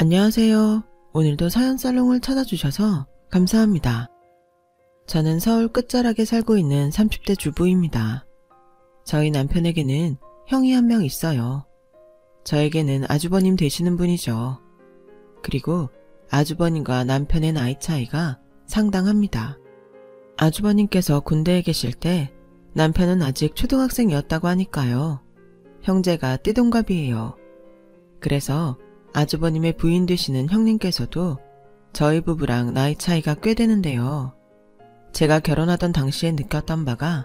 안녕하세요. 오늘도 사연살롱을 찾아주셔서 감사합니다. 저는 서울 끝자락에 살고 있는 30대 주부입니다. 저희 남편에게는 형이 한 명 있어요. 저에게는 아주버님 되시는 분이죠. 그리고 아주버님과 남편의 나이 차이가 상당합니다. 아주버님께서 군대에 계실 때 남편은 아직 초등학생이었다고 하니까요. 형제가 띠동갑이에요. 그래서 아주버님의 부인 되시는 형님께서도 저희 부부랑 나이 차이가 꽤 되는데요. 제가 결혼하던 당시에 느꼈던 바가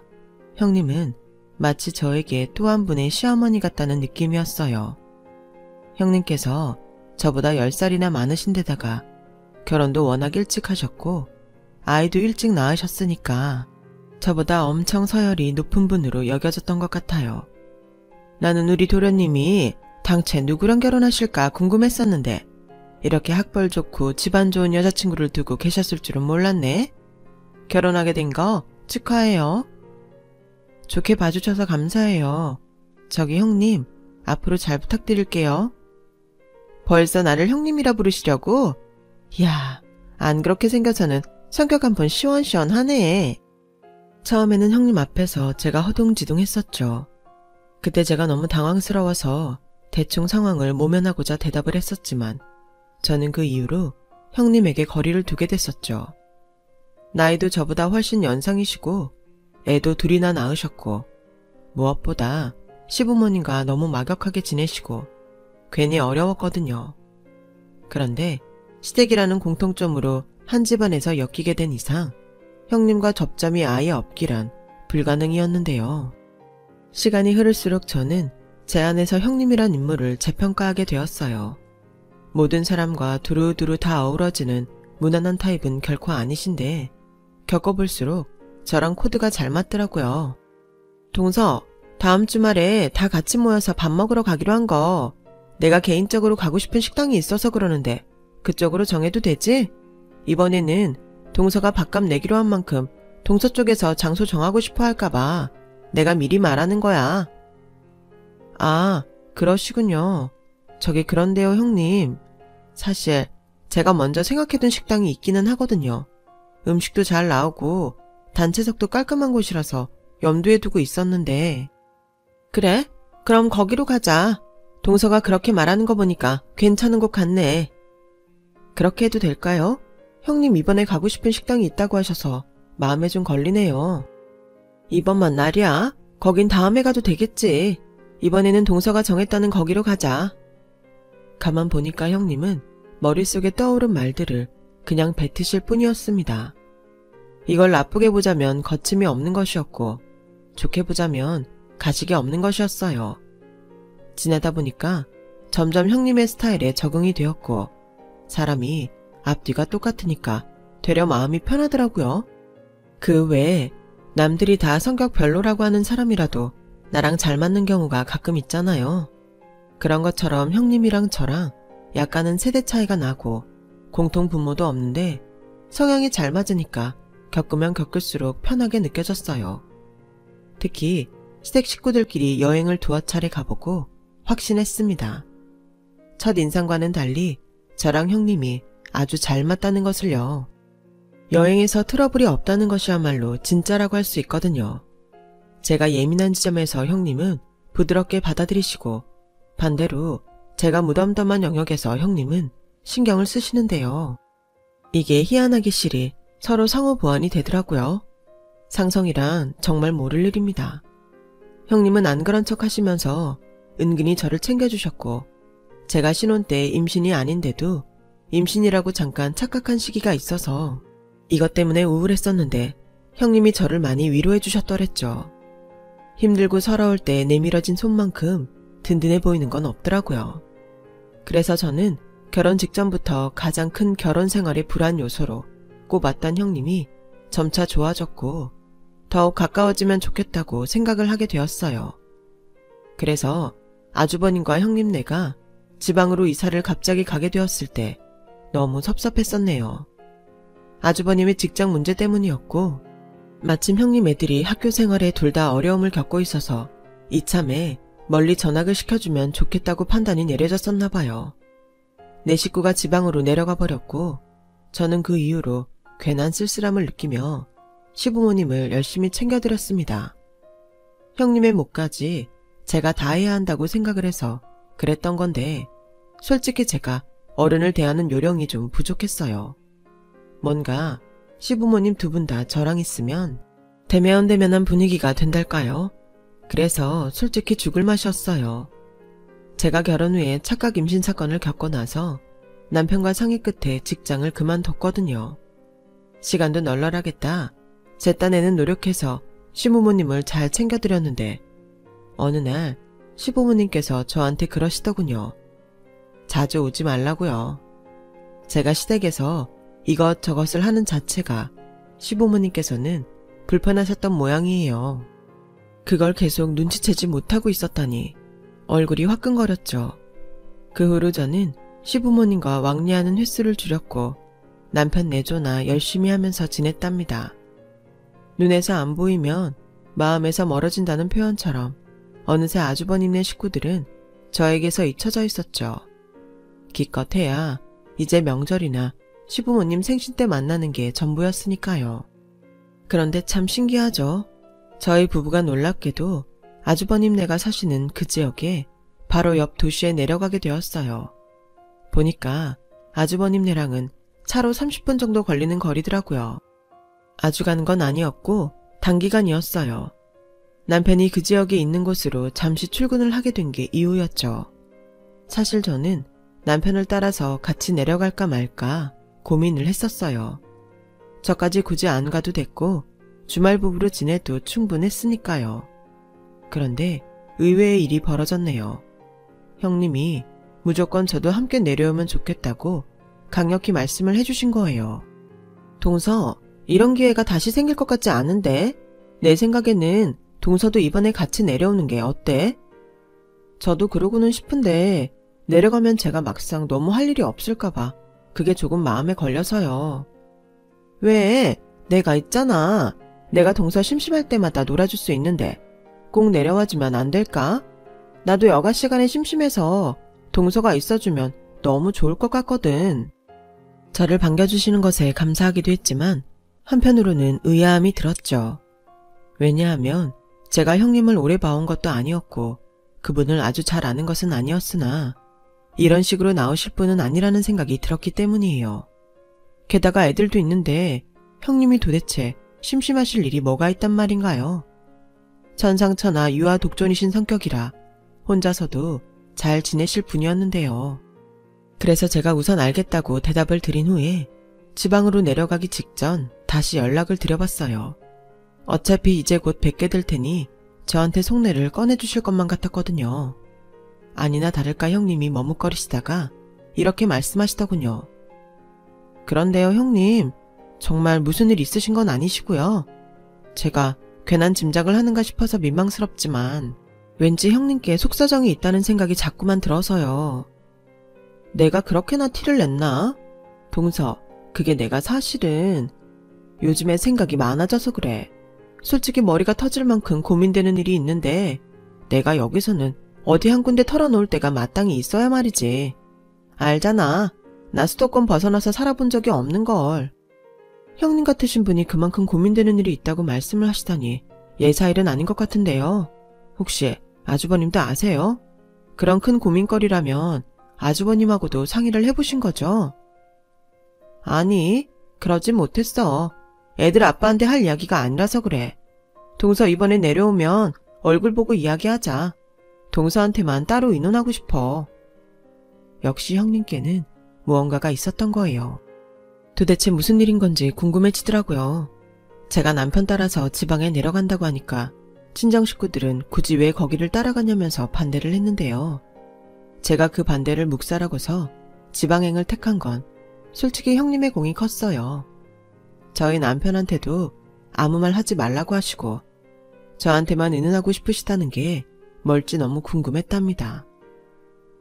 형님은 마치 저에게 또 한 분의 시어머니 같다는 느낌이었어요. 형님께서 저보다 10살이나 많으신 데다가 결혼도 워낙 일찍 하셨고 아이도 일찍 낳으셨으니까 저보다 엄청 서열이 높은 분으로 여겨졌던 것 같아요. 나는 우리 도련님이 당최 누구랑 결혼하실까 궁금했었는데 이렇게 학벌 좋고 집안 좋은 여자친구를 두고 계셨을 줄은 몰랐네. 결혼하게 된 거 축하해요. 좋게 봐주셔서 감사해요. 저기 형님, 앞으로 잘 부탁드릴게요. 벌써 나를 형님이라 부르시려고? 이야, 안 그렇게 생겨서는 성격 한번 시원시원하네. 처음에는 형님 앞에서 제가 허둥지둥했었죠. 그때 제가 너무 당황스러워서 대충 상황을 모면하고자 대답을 했었지만 저는 그 이후로 형님에게 거리를 두게 됐었죠. 나이도 저보다 훨씬 연상이시고 애도 둘이나 낳으셨고 무엇보다 시부모님과 너무 막역하게 지내시고 괜히 어려웠거든요. 그런데 시댁이라는 공통점으로 한 집안에서 엮이게 된 이상 형님과 접점이 아예 없기란 불가능이었는데요. 시간이 흐를수록 저는 제 안에서 형님이란 인물을 재평가하게 되었어요. 모든 사람과 두루두루 다 어우러지는 무난한 타입은 결코 아니신데 겪어볼수록 저랑 코드가 잘 맞더라고요. 동서, 다음 주말에 다 같이 모여서 밥 먹으러 가기로 한 거 내가 개인적으로 가고 싶은 식당이 있어서 그러는데 그쪽으로 정해도 되지? 이번에는 동서가 밥값 내기로 한 만큼 동서 쪽에서 장소 정하고 싶어 할까봐 내가 미리 말하는 거야. 아, 그러시군요. 저기 그런데요, 형님. 사실 제가 먼저 생각해둔 식당이 있기는 하거든요. 음식도 잘 나오고 단체석도 깔끔한 곳이라서 염두에 두고 있었는데. 그래? 그럼 거기로 가자. 동서가 그렇게 말하는 거 보니까 괜찮은 곳 같네. 그렇게 해도 될까요? 형님 이번에 가고 싶은 식당이 있다고 하셔서 마음에 좀 걸리네요. 이번만 날이야? 거긴 다음에 가도 되겠지. 이번에는 동서가 정했다는 거기로 가자. 가만 보니까 형님은 머릿속에 떠오른 말들을 그냥 뱉으실 뿐이었습니다. 이걸 나쁘게 보자면 거침이 없는 것이었고 좋게 보자면 가식이 없는 것이었어요. 지내다 보니까 점점 형님의 스타일에 적응이 되었고 사람이 앞뒤가 똑같으니까 되려 마음이 편하더라고요. 그 외에 남들이 다 성격 별로라고 하는 사람이라도 나랑 잘 맞는 경우가 가끔 있잖아요. 그런 것처럼 형님이랑 저랑 약간은 세대 차이가 나고 공통 부모도 없는데 성향이 잘 맞으니까 겪으면 겪을수록 편하게 느껴졌어요. 특히 시댁 식구들끼리 여행을 두어 차례 가보고 확신했습니다. 첫 인상과는 달리 저랑 형님이 아주 잘 맞다는 것을요. 여행에서 트러블이 없다는 것이야말로 진짜라고 할 수 있거든요. 제가 예민한 지점에서 형님은 부드럽게 받아들이시고 반대로 제가 무덤덤한 영역에서 형님은 신경을 쓰시는데요. 이게 희한하기 실이 서로 상호 보완이 되더라고요. 상성이란 정말 모를 일입니다. 형님은 안 그런 척 하시면서 은근히 저를 챙겨주셨고 제가 신혼 때 임신이 아닌데도 임신이라고 잠깐 착각한 시기가 있어서 이것 때문에 우울했었는데 형님이 저를 많이 위로해 주셨더랬죠. 힘들고 서러울 때 내밀어진 손만큼 든든해 보이는 건 없더라고요. 그래서 저는 결혼 직전부터 가장 큰 결혼 생활의 불안 요소로 꼽았던 형님이 점차 좋아졌고 더욱 가까워지면 좋겠다고 생각을 하게 되었어요. 그래서 아주버님과 형님네가 지방으로 이사를 갑자기 가게 되었을 때 너무 섭섭했었네요. 아주버님의 직장 문제 때문이었고 마침 형님 애들이 학교 생활에 둘 다 어려움을 겪고 있어서 이참에 멀리 전학을 시켜주면 좋겠다고 판단이 내려졌었나 봐요. 내 식구가 지방으로 내려가 버렸고 저는 그 이후로 괜한 쓸쓸함을 느끼며 시부모님을 열심히 챙겨드렸습니다. 형님의 몫까지 제가 다 해야 한다고 생각을 해서 그랬던 건데 솔직히 제가 어른을 대하는 요령이 좀 부족했어요. 뭔가 시부모님 두 분 다 저랑 있으면 대면대면한 분위기가 된달까요? 그래서 솔직히 죽을 맛이었어요. 제가 결혼 후에 착각 임신 사건을 겪고 나서 남편과 상의 끝에 직장을 그만뒀거든요. 시간도 널널하겠다. 제 딴에는 노력해서 시부모님을 잘 챙겨드렸는데 어느 날 시부모님께서 저한테 그러시더군요. 자주 오지 말라고요. 제가 시댁에서 이것저것을 하는 자체가 시부모님께서는 불편하셨던 모양이에요. 그걸 계속 눈치채지 못하고 있었다니 얼굴이 화끈거렸죠. 그 후로 저는 시부모님과 왕래하는 횟수를 줄였고 남편 내조나 열심히 하면서 지냈답니다. 눈에서 안 보이면 마음에서 멀어진다는 표현처럼 어느새 아주버님네 식구들은 저에게서 잊혀져 있었죠. 기껏해야 이제 명절이나 시부모님 생신 때 만나는 게 전부였으니까요. 그런데 참 신기하죠. 저희 부부가 놀랍게도 아주버님네가 사시는 그 지역에 바로 옆 도시에 내려가게 되었어요. 보니까 아주버님네랑은 차로 30분 정도 걸리는 거리더라고요. 아주 가는 건 아니었고 단기간이었어요. 남편이 그 지역에 있는 곳으로 잠시 출근을 하게 된 게 이유였죠. 사실 저는 남편을 따라서 같이 내려갈까 말까 고민을 했었어요. 저까지 굳이 안 가도 됐고 주말 부부로 지내도 충분했으니까요. 그런데 의외의 일이 벌어졌네요. 형님이 무조건 저도 함께 내려오면 좋겠다고 강력히 말씀을 해주신 거예요. 동서, 이런 기회가 다시 생길 것 같지 않은데? 내 생각에는 동서도 이번에 같이 내려오는 게 어때? 저도 그러고는 싶은데 내려가면 제가 막상 너무 할 일이 없을까봐 그게 조금 마음에 걸려서요. 왜? 내가 있잖아. 내가 동서 심심할 때마다 놀아줄 수 있는데 꼭 내려와주면 안 될까? 나도 여가 시간에 심심해서 동서가 있어주면 너무 좋을 것 같거든. 저를 반겨주시는 것에 감사하기도 했지만 한편으로는 의아함이 들었죠. 왜냐하면 제가 형님을 오래 봐온 것도 아니었고 그분을 아주 잘 아는 것은 아니었으나 이런 식으로 나오실 분은 아니라는 생각이 들었기 때문이에요. 게다가 애들도 있는데 형님이 도대체 심심하실 일이 뭐가 있단 말인가요? 천상천하 유아독존이신 성격이라 혼자서도 잘 지내실 분이었는데요. 그래서 제가 우선 알겠다고 대답을 드린 후에 지방으로 내려가기 직전 다시 연락을 드려봤어요. 어차피 이제 곧 뵙게 될 테니 저한테 속내를 꺼내주실 것만 같았거든요. 아니나 다를까 형님이 머뭇거리시다가 이렇게 말씀하시더군요. 그런데요 형님, 정말 무슨 일 있으신 건 아니시고요. 제가 괜한 짐작을 하는가 싶어서 민망스럽지만 왠지 형님께 속사정이 있다는 생각이 자꾸만 들어서요. 내가 그렇게나 티를 냈나? 동서, 그게 내가 사실은 요즘에 생각이 많아져서 그래. 솔직히 머리가 터질 만큼 고민되는 일이 있는데 내가 여기서는 어디 한 군데 털어놓을 때가 마땅히 있어야 말이지. 알잖아. 나 수도권 벗어나서 살아본 적이 없는걸. 형님 같으신 분이 그만큼 고민되는 일이 있다고 말씀을 하시다니 예사일은 아닌 것 같은데요. 혹시 아주버님도 아세요? 그런 큰 고민거리라면 아주버님하고도 상의를 해보신 거죠? 아니, 그러진 못했어. 애들 아빠한테 할 이야기가 아니라서 그래. 동서 이번에 내려오면 얼굴 보고 이야기하자. 동서한테만 따로 의논하고 싶어. 역시 형님께는 무언가가 있었던 거예요. 도대체 무슨 일인 건지 궁금해지더라고요. 제가 남편 따라서 지방에 내려간다고 하니까 친정 식구들은 굳이 왜 거기를 따라가냐면서 반대를 했는데요. 제가 그 반대를 묵살하고서 지방행을 택한 건 솔직히 형님의 공이 컸어요. 저희 남편한테도 아무 말 하지 말라고 하시고 저한테만 의논하고 싶으시다는 게 뭘지 너무 궁금했답니다.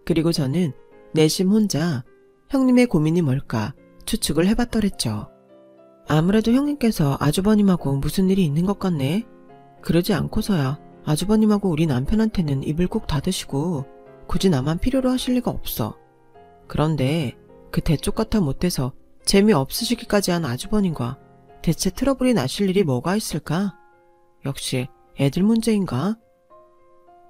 그리고 저는 내심 혼자 형님의 고민이 뭘까 추측을 해봤더랬죠. 아무래도 형님께서 아주버님하고 무슨 일이 있는 것 같네. 그러지 않고서야 아주버님하고 우리 남편한테는 입을 꼭 닫으시고 굳이 나만 필요로 하실 리가 없어. 그런데 그 대쪽같아 못돼서 재미없으시기까지 한 아주버님과 대체 트러블이 나실 일이 뭐가 있을까? 역시 애들 문제인가?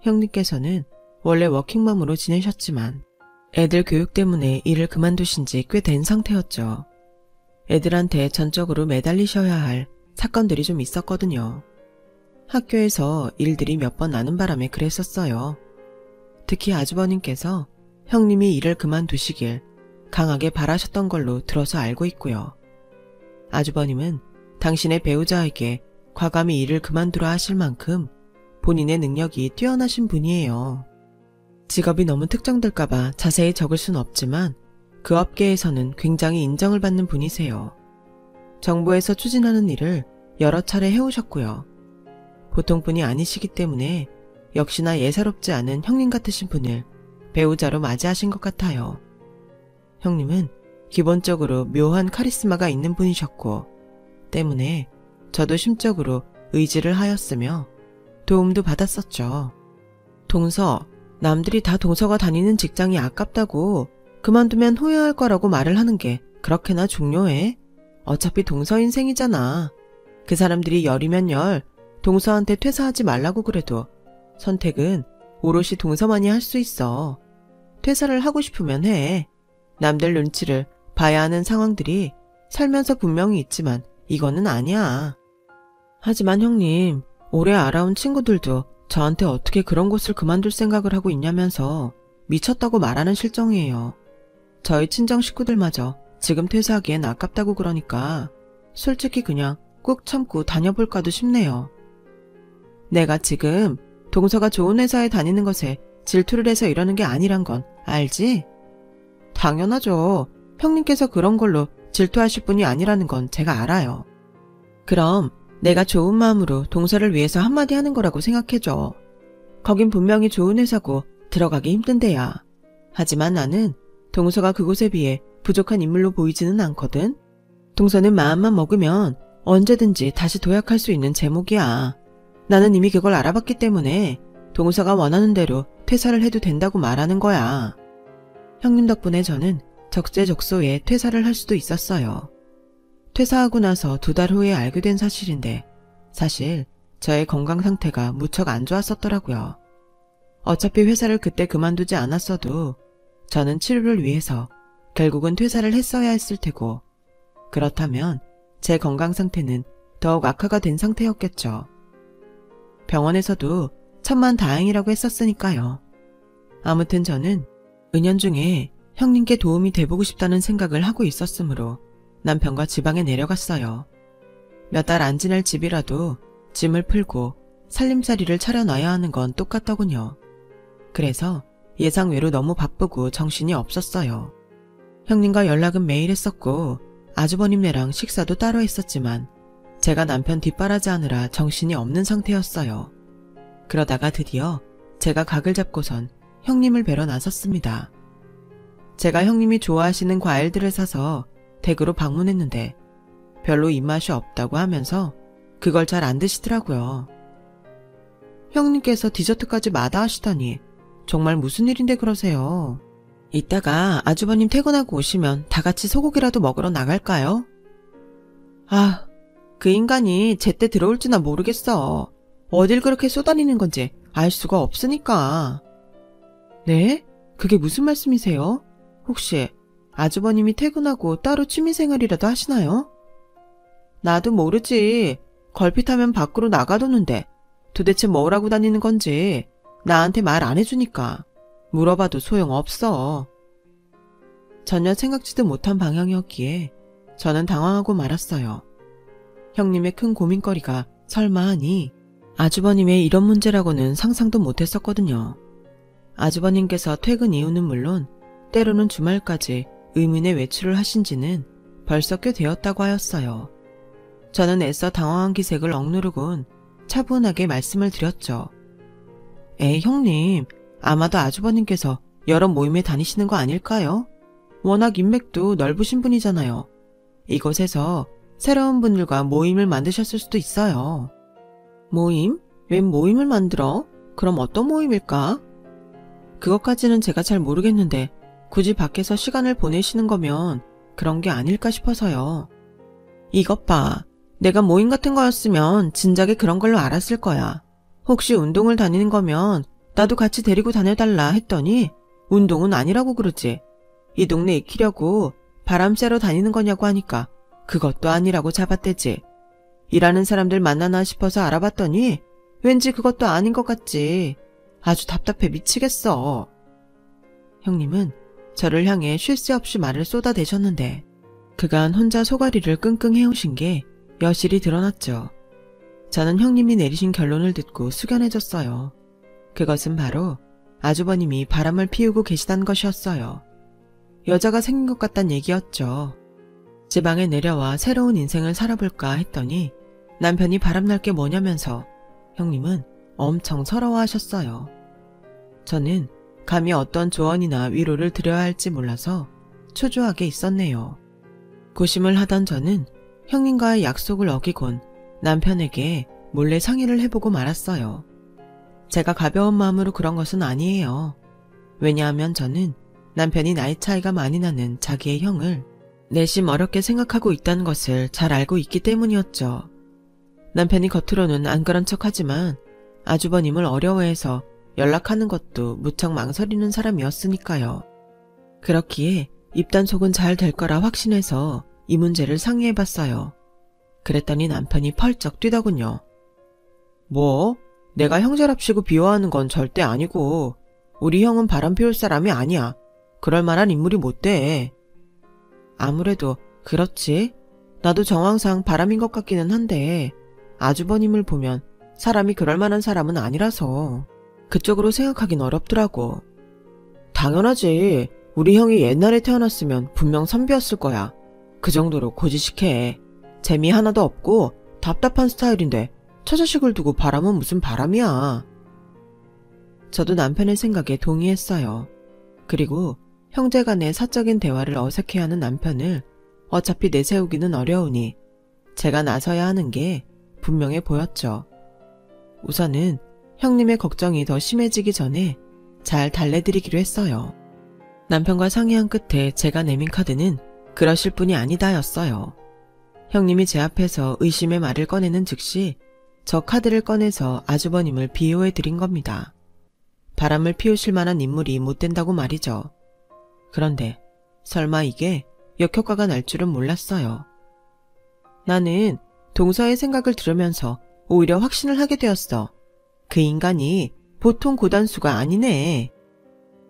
형님께서는 원래 워킹맘으로 지내셨지만 애들 교육 때문에 일을 그만두신 지 꽤 된 상태였죠. 애들한테 전적으로 매달리셔야 할 사건들이 좀 있었거든요. 학교에서 일들이 몇 번 나는 바람에 그랬었어요. 특히 아주버님께서 형님이 일을 그만두시길 강하게 바라셨던 걸로 들어서 알고 있고요. 아주버님은 당신의 배우자에게 과감히 일을 그만두라 하실 만큼 본인의 능력이 뛰어나신 분이에요. 직업이 너무 특정될까봐 자세히 적을 순 없지만 그 업계에서는 굉장히 인정을 받는 분이세요. 정부에서 추진하는 일을 여러 차례 해오셨고요. 보통 분이 아니시기 때문에 역시나 예사롭지 않은 형님 같으신 분을 배우자로 맞이하신 것 같아요. 형님은 기본적으로 묘한 카리스마가 있는 분이셨고 때문에 저도 심적으로 의지를 하였으며 도움도 받았었죠. 동서, 남들이 다 동서가 다니는 직장이 아깝다고 그만두면 후회할 거라고 말을 하는 게 그렇게나 중요해? 어차피 동서 인생이잖아. 그 사람들이 열이면 열, 동서한테 퇴사하지 말라고 그래도 선택은 오롯이 동서만이 할 수 있어. 퇴사를 하고 싶으면 해. 남들 눈치를 봐야 하는 상황들이 살면서 분명히 있지만 이거는 아니야. 하지만 형님, 오래 알아온 친구들도 저한테 어떻게 그런 곳을 그만둘 생각을 하고 있냐면서 미쳤다고 말하는 실정이에요. 저희 친정 식구들마저 지금 퇴사하기엔 아깝다고 그러니까 솔직히 그냥 꾹 참고 다녀볼까도 싶네요. 내가 지금 동서가 좋은 회사에 다니는 것에 질투를 해서 이러는 게 아니란 건 알지? 당연하죠. 형님께서 그런 걸로 질투하실 분이 아니라는 건 제가 알아요. 그럼 내가 좋은 마음으로 동서를 위해서 한마디 하는 거라고 생각해줘. 거긴 분명히 좋은 회사고 들어가기 힘든 데야. 하지만 나는 동서가 그곳에 비해 부족한 인물로 보이지는 않거든. 동서는 마음만 먹으면 언제든지 다시 도약할 수 있는 제목이야. 나는 이미 그걸 알아봤기 때문에 동서가 원하는 대로 퇴사를 해도 된다고 말하는 거야. 형님 덕분에 저는 적재적소에 퇴사를 할 수도 있었어요. 퇴사하고 나서 2달 후에 알게 된 사실인데 사실 저의 건강 상태가 무척 안 좋았었더라고요. 어차피 회사를 그때 그만두지 않았어도 저는 치료를 위해서 결국은 퇴사를 했어야 했을 테고 그렇다면 제 건강 상태는 더욱 악화가 된 상태였겠죠. 병원에서도 천만다행이라고 했었으니까요. 아무튼 저는 은연중에 형님께 도움이 돼보고 싶다는 생각을 하고 있었으므로 남편과 지방에 내려갔어요. 몇 달 안 지날 집이라도 짐을 풀고 살림살이를 차려놔야 하는 건 똑같더군요. 그래서 예상외로 너무 바쁘고 정신이 없었어요. 형님과 연락은 매일 했었고 아주버님네랑 식사도 따로 했었지만 제가 남편 뒷바라지하느라 정신이 없는 상태였어요. 그러다가 드디어 제가 각을 잡고선 형님을 뵈러 나섰습니다. 제가 형님이 좋아하시는 과일들을 사서 댁으로 방문했는데 별로 입맛이 없다고 하면서 그걸 잘 안 드시더라고요. 형님께서 디저트까지 마다하시다니 정말 무슨 일인데 그러세요? 이따가 아주버님 퇴근하고 오시면 다 같이 소고기라도 먹으러 나갈까요? 아, 그 인간이 제때 들어올지나 모르겠어. 어딜 그렇게 쏘다니는 건지 알 수가 없으니까. 네? 그게 무슨 말씀이세요? 혹시 아주버님이 퇴근하고 따로 취미생활이라도 하시나요? 나도 모르지. 걸핏하면 밖으로 나가도는데 도대체 뭐라고 다니는 건지 나한테 말 안 해주니까 물어봐도 소용없어. 전혀 생각지도 못한 방향이었기에 저는 당황하고 말았어요. 형님의 큰 고민거리가 설마 하니 아주버님의 이런 문제라고는 상상도 못했었거든요. 아주버님께서 퇴근 이후는 물론 때로는 주말까지 의문의 외출을 하신 지는 벌써 꽤 되었다고 하였어요. 저는 애써 당황한 기색을 억누르곤 차분하게 말씀을 드렸죠. 에이 형님, 아마도 아주버님께서 여러 모임에 다니시는 거 아닐까요? 워낙 인맥도 넓으신 분이잖아요. 이곳에서 새로운 분들과 모임을 만드셨을 수도 있어요. 모임? 웬 모임을 만들어? 그럼 어떤 모임일까? 그것까지는 제가 잘 모르겠는데 굳이 밖에서 시간을 보내시는 거면 그런 게 아닐까 싶어서요. 이것 봐. 내가 모임 같은 거였으면 진작에 그런 걸로 알았을 거야. 혹시 운동을 다니는 거면 나도 같이 데리고 다녀달라 했더니 운동은 아니라고 그러지. 이 동네 익히려고 바람 쐬러 다니는 거냐고 하니까 그것도 아니라고 잡아떼지. 일하는 사람들 만나나 싶어서 알아봤더니 왠지 그것도 아닌 것 같지. 아주 답답해 미치겠어. 형님은 저를 향해 쉴 새 없이 말을 쏟아대셨는데 그간 혼자 소가리를 끙끙 해오신 게 여실히 드러났죠. 저는 형님이 내리신 결론을 듣고 숙연해졌어요. 그것은 바로 아주버님이 바람을 피우고 계시단 것이었어요. 여자가 생긴 것 같단 얘기였죠. 지방에 내려와 새로운 인생을 살아볼까 했더니 남편이 바람날 게 뭐냐면서 형님은 엄청 서러워하셨어요. 저는 감히 어떤 조언이나 위로를 드려야 할지 몰라서 초조하게 있었네요. 고심을 하던 저는 형님과의 약속을 어기곤 남편에게 몰래 상의를 해보고 말았어요. 제가 가벼운 마음으로 그런 것은 아니에요. 왜냐하면 저는 남편이 나이 차이가 많이 나는 자기의 형을 내심 어렵게 생각하고 있다는 것을 잘 알고 있기 때문이었죠. 남편이 겉으로는 안 그런 척하지만 아주버님을 어려워해서 연락하는 것도 무척 망설이는 사람이었으니까요. 그렇기에 입단속은 잘 될 거라 확신해서 이 문제를 상의해봤어요. 그랬더니 남편이 펄쩍 뛰더군요. 뭐? 내가 형제랍시고 비호하는 건 절대 아니고 우리 형은 바람 피울 사람이 아니야. 그럴 만한 인물이 못 돼. 아무래도 그렇지. 나도 정황상 바람인 것 같기는 한데 아주버님을 보면 사람이 그럴 만한 사람은 아니라서 그쪽으로 생각하긴 어렵더라고. 당연하지. 우리 형이 옛날에 태어났으면 분명 선비였을 거야. 그 정도로 고지식해. 재미 하나도 없고 답답한 스타일인데 처자식을 두고 바람은 무슨 바람이야. 저도 남편의 생각에 동의했어요. 그리고 형제간의 사적인 대화를 어색해하는 남편을 어차피 내세우기는 어려우니 제가 나서야 하는 게 분명해 보였죠. 우선은 형님의 걱정이 더 심해지기 전에 잘 달래드리기로 했어요. 남편과 상의한 끝에 제가 내민 카드는 그러실 분이 아니다였어요. 형님이 제 앞에서 의심의 말을 꺼내는 즉시 저 카드를 꺼내서 아주버님을 비호해드린 겁니다. 바람을 피우실 만한 인물이 못 된다고 말이죠. 그런데 설마 이게 역효과가 날 줄은 몰랐어요. 나는 동서의 생각을 들으면서 오히려 확신을 하게 되었어. 그 인간이 보통 고단수가 아니네.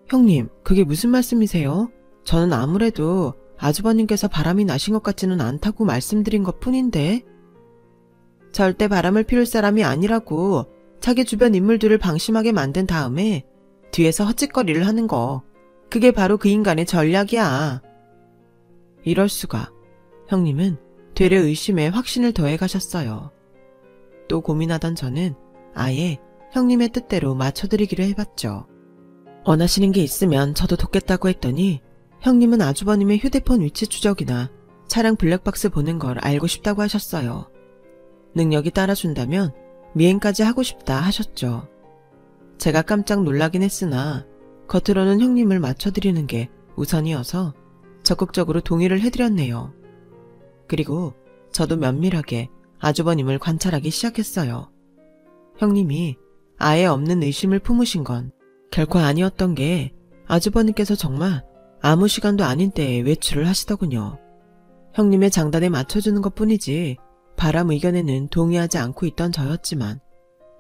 형님, 그게 무슨 말씀이세요? 저는 아무래도 아주버님께서 바람이 나신 것 같지는 않다고 말씀드린 것 뿐인데. 절대 바람을 피울 사람이 아니라고 자기 주변 인물들을 방심하게 만든 다음에 뒤에서 헛짓거리를 하는 거. 그게 바로 그 인간의 전략이야. 이럴 수가. 형님은 되려 의심에 확신을 더해 가셨어요. 또 고민하던 저는 아예 형님의 뜻대로 맞춰드리기로 해봤죠. 원하시는 게 있으면 저도 돕겠다고 했더니 형님은 아주버님의 휴대폰 위치 추적이나 차량 블랙박스 보는 걸 알고 싶다고 하셨어요. 능력이 따라준다면 미행까지 하고 싶다 하셨죠. 제가 깜짝 놀라긴 했으나 겉으로는 형님을 맞춰드리는 게 우선이어서 적극적으로 동의를 해드렸네요. 그리고 저도 면밀하게 아주버님을 관찰하기 시작했어요. 형님이 아예 없는 의심을 품으신 건 결코 아니었던 게 아주버님께서 정말 아무 시간도 아닌 때에 외출을 하시더군요. 형님의 장단에 맞춰주는 것뿐이지 바람 의견에는 동의하지 않고 있던 저였지만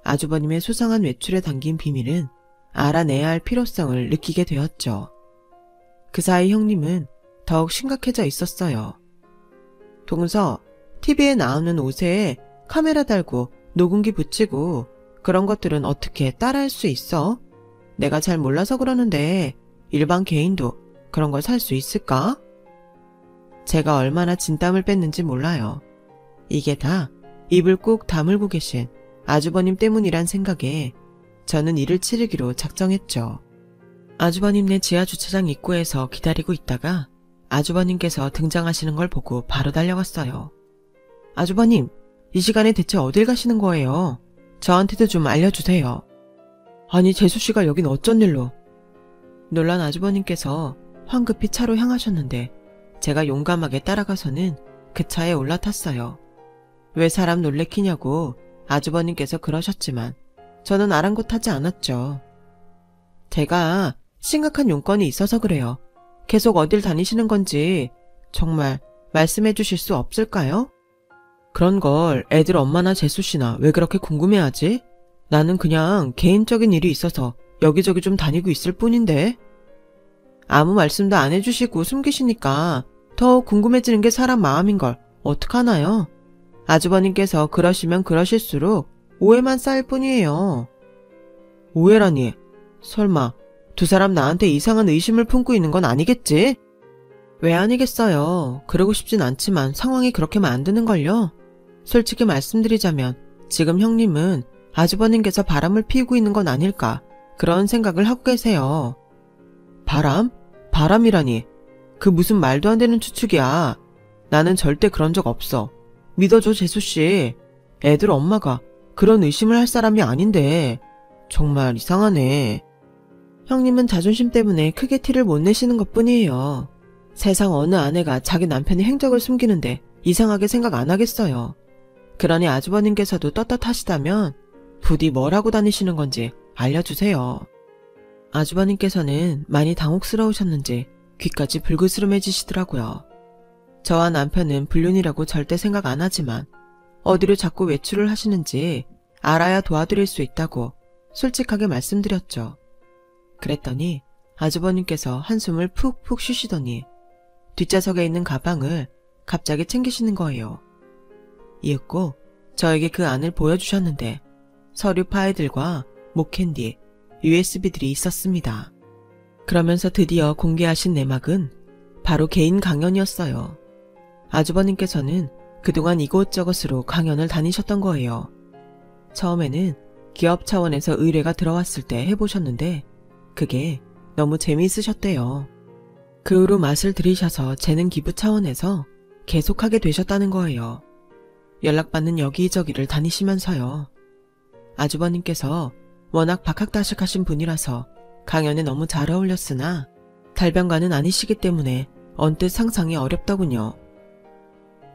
아주버님의 수상한 외출에 담긴 비밀은 알아내야 할 필요성을 느끼게 되었죠. 그 사이 형님은 더욱 심각해져 있었어요. 동서, TV에 나오는 옷에 카메라 달고 녹음기 붙이고 그런 것들은 어떻게 따라할 수 있어? 내가 잘 몰라서 그러는데 일반 개인도 그런 걸 살 수 있을까? 제가 얼마나 진땀을 뺐는지 몰라요. 이게 다 입을 꾹 다물고 계신 아주버님 때문이란 생각에 저는 이를 치르기로 작정했죠. 아주버님네 지하주차장 입구에서 기다리고 있다가 아주버님께서 등장하시는 걸 보고 바로 달려갔어요. 아주버님, 이 시간에 대체 어딜 가시는 거예요? 저한테도 좀 알려주세요. 아니, 재수씨가 여긴 어쩐 일로? 놀란 아주버님께서 황급히 차로 향하셨는데 제가 용감하게 따라가서는 그 차에 올라탔어요. 왜 사람 놀래키냐고 아주버님께서 그러셨지만 저는 아랑곳하지 않았죠. 제가 심각한 용건이 있어서 그래요. 계속 어딜 다니시는 건지 정말 말씀해 주실 수 없을까요? 그런 걸 애들 엄마나 재수씨나 왜 그렇게 궁금해하지? 나는 그냥 개인적인 일이 있어서 여기저기 좀 다니고 있을 뿐인데. 아무 말씀도 안 해주시고 숨기시니까 더 궁금해지는 게 사람 마음인걸 어떡하나요? 아주버님께서 그러시면 그러실수록 오해만 쌓일 뿐이에요. 오해라니? 설마 두 사람 나한테 이상한 의심을 품고 있는 건 아니겠지? 왜 아니겠어요. 그러고 싶진 않지만 상황이 그렇게 만드는걸요. 솔직히 말씀드리자면 지금 형님은 아주버님께서 바람을 피우고 있는 건 아닐까 그런 생각을 하고 계세요. 바람? 바람이라니. 그 무슨 말도 안 되는 추측이야. 나는 절대 그런 적 없어. 믿어줘 재수씨. 애들 엄마가 그런 의심을 할 사람이 아닌데 정말 이상하네. 형님은 자존심 때문에 크게 티를 못 내시는 것뿐이에요. 세상 어느 아내가 자기 남편의 행적을 숨기는데 이상하게 생각 안 하겠어요. 그러니 아주버님께서도 떳떳하시다면 부디 뭘 하고 다니시는 건지 알려주세요. 아주버님께서는 많이 당혹스러우셨는지 귀까지 불그스름해지시더라고요. 저와 남편은 불륜이라고 절대 생각 안 하지만 어디로 자꾸 외출을 하시는지 알아야 도와드릴 수 있다고 솔직하게 말씀드렸죠. 그랬더니 아주버님께서 한숨을 푹푹 쉬시더니 뒷좌석에 있는 가방을 갑자기 챙기시는 거예요. 이윽고 저에게 그 안을 보여주셨는데 서류 파일들과 목캔디, USB들이 있었습니다. 그러면서 드디어 공개하신 내막은 바로 개인 강연이었어요. 아주버님께서는 그동안 이곳저곳으로 강연을 다니셨던 거예요. 처음에는 기업 차원에서 의뢰가 들어왔을 때 해보셨는데 그게 너무 재미있으셨대요. 그 후로 맛을 들이셔서 재능 기부 차원에서 계속하게 되셨다는 거예요. 연락받는 여기저기를 다니시면서요. 아주버님께서 워낙 박학다식하신 분이라서 강연에 너무 잘 어울렸으나 달변가는 아니시기 때문에 언뜻 상상이 어렵더군요.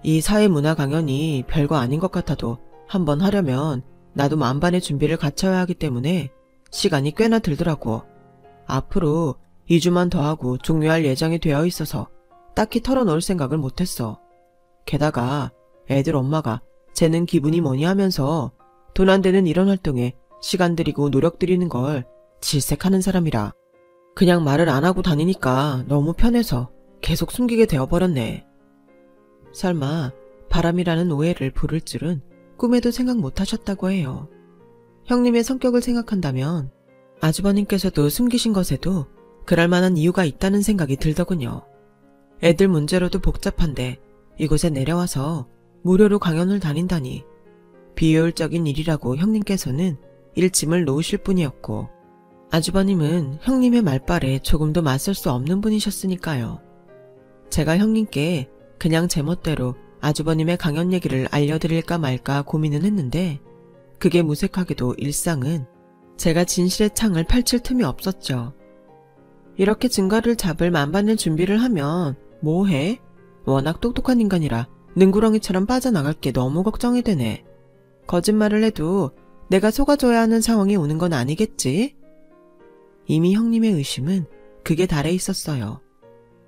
이 사회문화 강연이 별거 아닌 것 같아도 한번 하려면 나도 만반의 준비를 갖춰야 하기 때문에 시간이 꽤나 들더라고. 앞으로 2주만 더 하고 종료할 예정이 되어 있어서 딱히 털어놓을 생각을 못했어. 게다가 애들 엄마가 쟤는 기분이 뭐니 하면서 돈 안 되는 이런 활동에 시간 들이고 노력 들이는 걸 질색하는 사람이라 그냥 말을 안 하고 다니니까 너무 편해서 계속 숨기게 되어버렸네. 설마 바람이라는 오해를 부를 줄은 꿈에도 생각 못하셨다고 해요. 형님의 성격을 생각한다면 아주버님께서도 숨기신 것에도 그럴 만한 이유가 있다는 생각이 들더군요. 애들 문제로도 복잡한데 이곳에 내려와서 무료로 강연을 다닌다니 비효율적인 일이라고 형님께서는 일침을 놓으실 뿐이었고 아주버님은 형님의 말발에 조금도 맞설 수 없는 분이셨으니까요. 제가 형님께 그냥 제멋대로 아주버님의 강연 얘기를 알려드릴까 말까 고민은 했는데 그게 무색하게도 일상은 제가 진실의 창을 펼칠 틈이 없었죠. 이렇게 증거를 잡을 만반의 준비를 하면 뭐해? 워낙 똑똑한 인간이라 능구렁이처럼 빠져나갈 게 너무 걱정이 되네. 거짓말을 해도 내가 속아줘야 하는 상황이 오는 건 아니겠지? 이미 형님의 의심은 극에 달해 있었어요.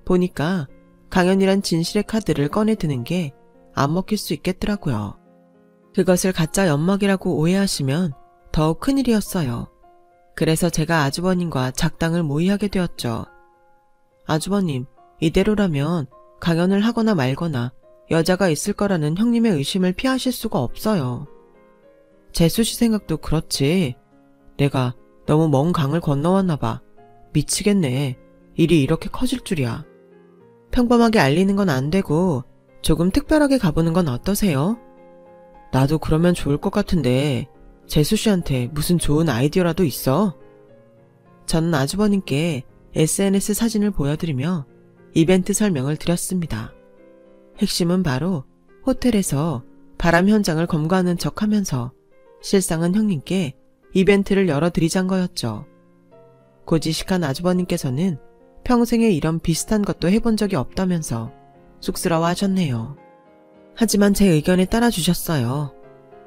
보니까 강연이란 진실의 카드를 꺼내 드는 게 안 먹힐 수 있겠더라고요. 그것을 가짜 연막이라고 오해하시면 더욱 큰일이었어요. 그래서 제가 아주버님과 작당을 모의하게 되었죠. 아주버님, 이대로라면 강연을 하거나 말거나 여자가 있을 거라는 형님의 의심을 피하실 수가 없어요. 재수씨 생각도 그렇지. 내가 너무 먼 강을 건너왔나 봐. 미치겠네. 일이 이렇게 커질 줄이야. 평범하게 알리는 건 안 되고 조금 특별하게 가보는 건 어떠세요? 나도 그러면 좋을 것 같은데 재수씨한테 무슨 좋은 아이디어라도 있어? 저는 아주버님께 SNS 사진을 보여드리며 이벤트 설명을 드렸습니다. 핵심은 바로 호텔에서 바람 현장을 검거하는 척하면서 실상은 형님께 이벤트를 열어드리자는 거였죠. 고지식한 아주버님께서는 평생에 이런 비슷한 것도 해본 적이 없다면서 쑥스러워 하셨네요. 하지만 제 의견에 따라주셨어요.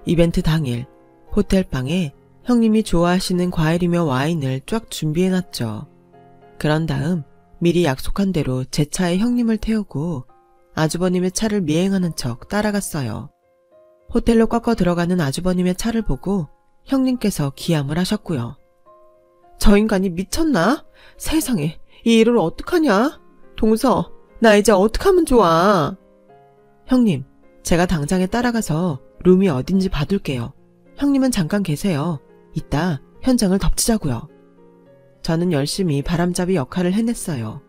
이벤트 당일 호텔방에 형님이 좋아하시는 과일이며 와인을 쫙 준비해놨죠. 그런 다음 미리 약속한 대로 제 차에 형님을 태우고 아주버님의 차를 미행하는 척 따라갔어요. 호텔로 꺾어 들어가는 아주버님의 차를 보고 형님께서 기함을 하셨고요. 저 인간이 미쳤나? 세상에, 이 일을 어떡하냐? 동서, 나 이제 어떡하면 좋아? 형님, 제가 당장에 따라가서 룸이 어딘지 봐둘게요. 형님은 잠깐 계세요. 이따 현장을 덮치자고요. 저는 열심히 바람잡이 역할을 해냈어요.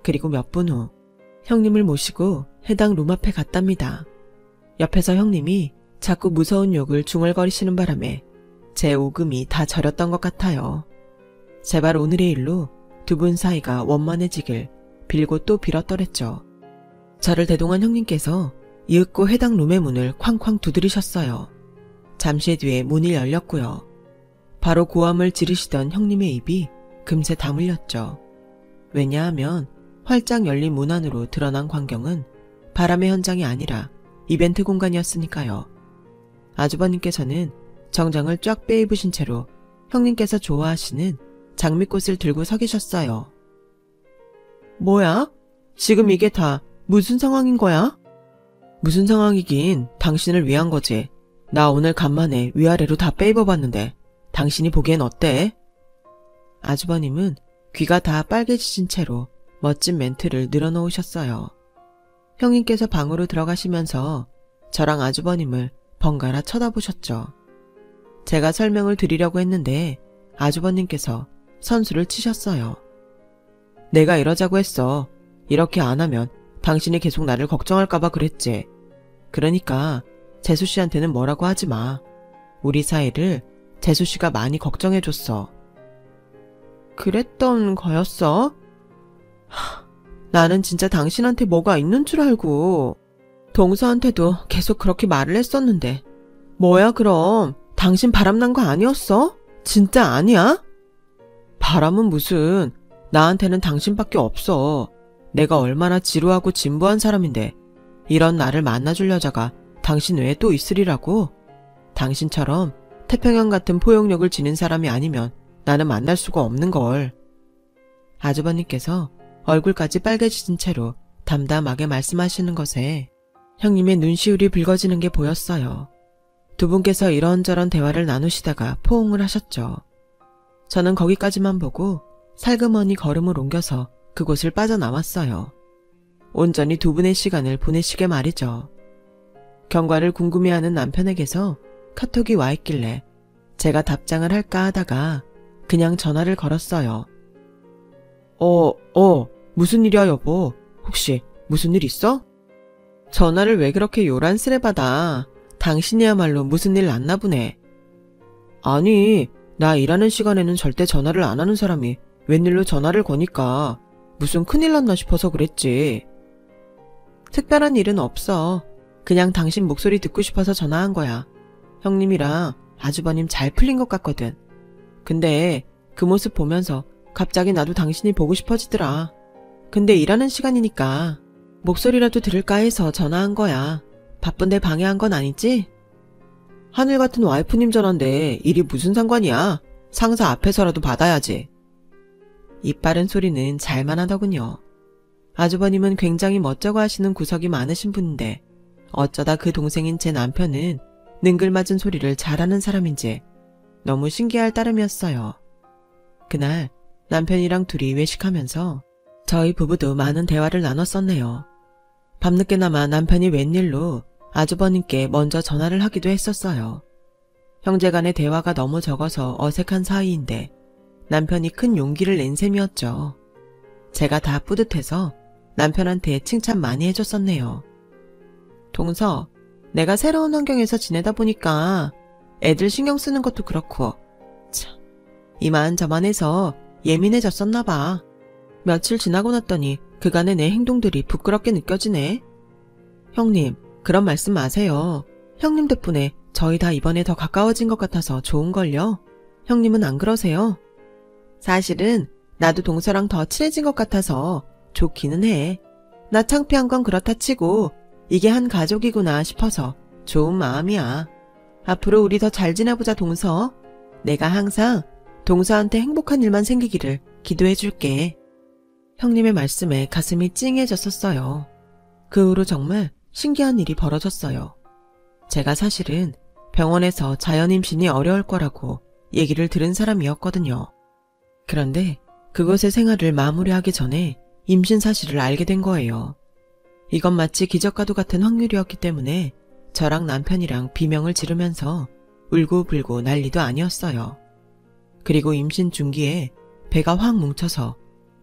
그리고 몇 분 후 형님을 모시고 해당 룸 앞에 갔답니다. 옆에서 형님이 자꾸 무서운 욕을 중얼거리시는 바람에 제 오금이 다 저렸던 것 같아요. 제발 오늘의 일로 두 분 사이가 원만해지길 빌고 또 빌었더랬죠. 저를 대동한 형님께서 이윽고 해당 룸의 문을 쾅쾅 두드리셨어요. 잠시 뒤에 문이 열렸고요. 바로 고함을 지르시던 형님의 입이 금세 다물렸죠. 왜냐하면 활짝 열린 문 안으로 드러난 광경은 바람의 현장이 아니라 이벤트 공간이었으니까요. 아주버님께서는 정장을 쫙 빼입으신 채로 형님께서 좋아하시는 장미꽃을 들고 서 계셨어요. 뭐야? 지금 이게 다 무슨 상황인 거야? 무슨 상황이긴 당신을 위한 거지. 나 오늘 간만에 위아래로 다 빼입어봤는데 당신이 보기엔 어때? 아주버님은 귀가 다 빨개지신 채로 멋진 멘트를 늘어놓으셨어요. 형님께서 방으로 들어가시면서 저랑 아주버님을 번갈아 쳐다보셨죠. 제가 설명을 드리려고 했는데 아주버님께서 선수를 치셨어요. 내가 이러자고 했어. 이렇게 안 하면 당신이 계속 나를 걱정할까봐 그랬지. 그러니까 재수씨한테는 뭐라고 하지 마. 우리 사이를 재수씨가 많이 걱정해줬어. 그랬던 거였어? 나는 진짜 당신한테 뭐가 있는 줄 알고 동서한테도 계속 그렇게 말을 했었는데 뭐야 그럼 당신 바람난 거 아니었어? 진짜 아니야? 바람은 무슨, 나한테는 당신밖에 없어. 내가 얼마나 지루하고 진부한 사람인데 이런 나를 만나줄 여자가 당신 외에 또 있으리라고? 당신처럼 태평양 같은 포용력을 지닌 사람이 아니면 나는 만날 수가 없는걸. 아주버님께서 얼굴까지 빨개지신 채로 담담하게 말씀하시는 것에 형님의 눈시울이 붉어지는 게 보였어요. 두 분께서 이런저런 대화를 나누시다가 포옹을 하셨죠. 저는 거기까지만 보고 살그머니 걸음을 옮겨서 그곳을 빠져나왔어요. 온전히 두 분의 시간을 보내시게 말이죠. 경과를 궁금해하는 남편에게서 카톡이 와 있길래 제가 답장을 할까 하다가 그냥 전화를 걸었어요. 무슨 일이야 여보? 혹시 무슨 일 있어? 전화를 왜 그렇게 요란스레 받아? 당신이야말로 무슨 일 났나 보네. 아니, 나 일하는 시간에는 절대 전화를 안 하는 사람이 웬일로 전화를 거니까 무슨 큰일 났나 싶어서 그랬지. 특별한 일은 없어. 그냥 당신 목소리 듣고 싶어서 전화한 거야. 형님이랑 아주버님 잘 풀린 것 같거든. 근데 그 모습 보면서 갑자기 나도 당신이 보고 싶어지더라. 근데 일하는 시간이니까 목소리라도 들을까 해서 전화한 거야. 바쁜데 방해한 건 아니지? 하늘 같은 와이프님 전화인데 일이 무슨 상관이야? 상사 앞에서라도 받아야지. 입 바른 소리는 잘만 하더군요. 아주버님은 굉장히 멋쩍어 하시는 구석이 많으신 분인데 어쩌다 그 동생인 제 남편은 능글맞은 소리를 잘하는 사람인지 너무 신기할 따름이었어요. 그날 남편이랑 둘이 외식하면서 저희 부부도 많은 대화를 나눴었네요. 밤늦게나마 남편이 웬일로 아주버님께 먼저 전화를 하기도 했었어요. 형제간의 대화가 너무 적어서 어색한 사이인데 남편이 큰 용기를 낸 셈이었죠. 제가 다 뿌듯해서 남편한테 칭찬 많이 해줬었네요. 동서, 내가 새로운 환경에서 지내다 보니까 애들 신경 쓰는 것도 그렇고 참, 이만저만 해서 예민해졌었나 봐. 며칠 지나고 났더니 그간의 내 행동들이 부끄럽게 느껴지네. 형님, 그런 말씀 마세요. 형님 덕분에 저희 다 이번에 더 가까워진 것 같아서 좋은걸요. 형님은 안 그러세요? 사실은 나도 동서랑 더 친해진 것 같아서 좋기는 해. 나 창피한 건 그렇다 치고 이게 한 가족이구나 싶어서 좋은 마음이야. 앞으로 우리 더 잘 지내보자, 동서. 내가 항상 동서한테 행복한 일만 생기기를 기도해줄게. 형님의 말씀에 가슴이 찡해졌었어요. 그 후로 정말 신기한 일이 벌어졌어요. 제가 사실은 병원에서 자연임신이 어려울 거라고 얘기를 들은 사람이었거든요. 그런데 그곳의 생활을 마무리하기 전에 임신 사실을 알게 된 거예요. 이건 마치 기적과도 같은 확률이었기 때문에 저랑 남편이랑 비명을 지르면서 울고불고 난리도 아니었어요. 그리고 임신 중기에 배가 확 뭉쳐서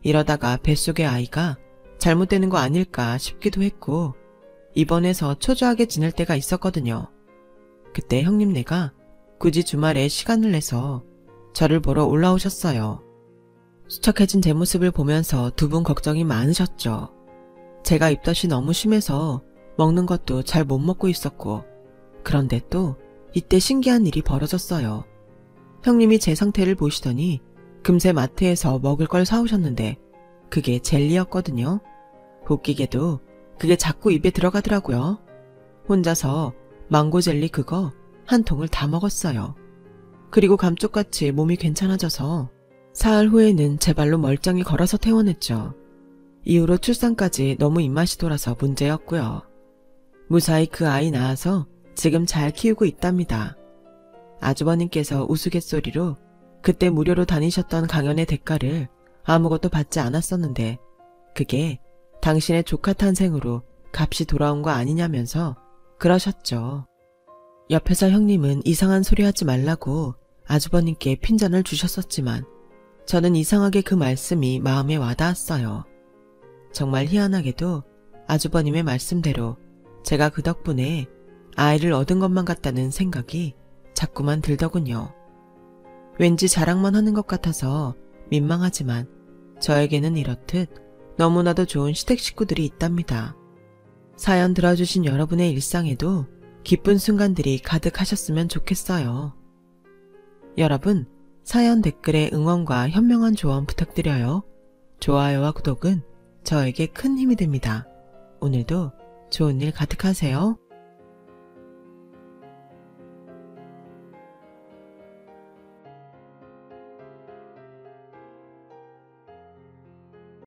이러다가 뱃속의 아이가 잘못되는 거 아닐까 싶기도 했고 입원해서 초조하게 지낼 때가 있었거든요. 그때 형님네가 굳이 주말에 시간을 내서 저를 보러 올라오셨어요. 수척해진 제 모습을 보면서 두 분 걱정이 많으셨죠. 제가 입덧이 너무 심해서 먹는 것도 잘 못 먹고 있었고 그런데 또 이때 신기한 일이 벌어졌어요. 형님이 제 상태를 보시더니 금세 마트에서 먹을 걸 사오셨는데 그게 젤리였거든요. 웃기게도 그게 자꾸 입에 들어가더라고요. 혼자서 망고 젤리 그거 한 통을 다 먹었어요. 그리고 감쪽같이 몸이 괜찮아져서 사흘 후에는 제 발로 멀쩡히 걸어서 퇴원했죠. 이후로 출산까지 너무 입맛이 돌아서 문제였고요. 무사히 그 아이 낳아서 지금 잘 키우고 있답니다. 아주버님께서 우스갯소리로 그때 무료로 다니셨던 강연의 대가를 아무것도 받지 않았었는데 그게 당신의 조카 탄생으로 값이 돌아온 거 아니냐면서 그러셨죠. 옆에서 형님은 이상한 소리 하지 말라고 아주버님께 핀잔을 주셨었지만 저는 이상하게 그 말씀이 마음에 와닿았어요. 정말 희한하게도 아주버님의 말씀대로 제가 그 덕분에 아이를 얻은 것만 같다는 생각이 자꾸만 들더군요. 왠지 자랑만 하는 것 같아서 민망하지만 저에게는 이렇듯 너무나도 좋은 시댁 식구들이 있답니다. 사연 들어주신 여러분의 일상에도 기쁜 순간들이 가득하셨으면 좋겠어요. 여러분, 사연 댓글에 응원과 현명한 조언 부탁드려요. 좋아요와 구독은 저에게 큰 힘이 됩니다. 오늘도 좋은 일 가득하세요.